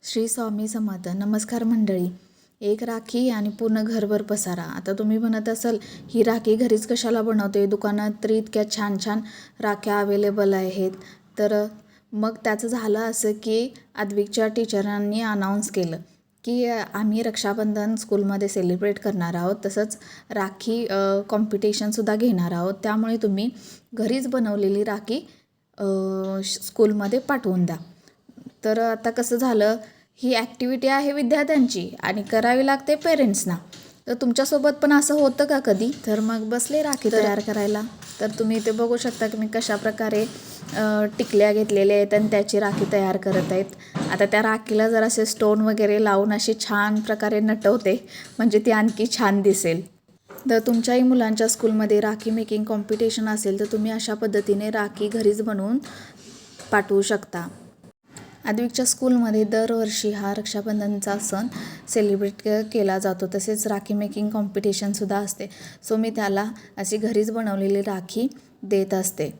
श्री स्वामी समर्थ. नमस्कार मंडळी. एक राखी आणि पूर्ण घरभर पसारा. आता तुम्ही म्हणत असाल ही राखी घरीच कशाला बनवते, दुकानात तर इतक्या छान छान राख्या अवेलेबल आहेत. तर मग त्याचं झालं असं की आद्विकच्या टीचरांनी अनाऊन्स केलं की आम्ही रक्षाबंधन स्कूलमध्ये सेलिब्रेट करणार आहोत, तसंच राखी कॉम्पिटिशनसुद्धा घेणार आहोत. त्यामुळे तुम्ही घरीच बनवलेली राखी स्कूलमध्ये पाठवून द्या. तर आता कसं झालं, ही ॲक्टिव्हिटी आहे विद्यार्थ्यांची आणि करावी लागते पेरेंट्सना. तर तुमच्यासोबत पण असं होतं का कधी? तर मग बसले राखी तयार करायला. तर तुम्ही इथे बघू शकता की मी कशाप्रकारे टिकल्या घेतलेल्या आहेत आणि त्याची राखी तयार करत आहेत. आता त्या राखीला जर असे स्टोन वगैरे लावून अशी छान प्रकारे नटवते, म्हणजे ती आणखी छान दिसेल. तर तुमच्याही मुलांच्या स्कूलमध्ये राखी मेकिंग कॉम्पिटिशन असेल तर तुम्ही अशा पद्धतीने राखी घरीच बनवून पाठवू शकता. आद्विकच्या स्कूलमध्ये दरवर्षी हा रक्षाबंधनचा सण सेलिब्रेट केला जातो. तसेच राखी मेकिंग कॉम्पिटिशनसुद्धा असते. सो मी त्याला अशी घरीच बनवलेली राखी देत असते.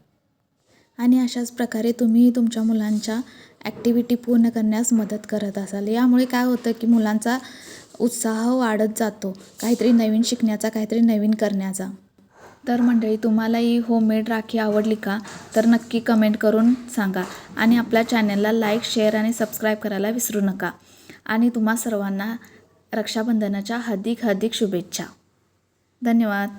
आणि अशाच प्रकारे तुम्ही तुमच्या मुलांच्या ॲक्टिव्हिटी पूर्ण करण्यास मदत करत असाल. यामुळे काय होतं की मुलांचा उत्साह वाढत जातो, काहीतरी नवीन शिकण्याचा, काहीतरी नवीन करण्याचा. तर मंडळी, तुम्हालाही होममेड राखी आवडली का? तर नक्की कमेंट करून सांगा. आणि आपल्या चॅनलला लाईक, शेअर आणि सबस्क्राईब करायला विसरू नका. आणि तुम्हा सर्वांना रक्षाबंधनाच्या हार्दिक शुभेच्छा. धन्यवाद.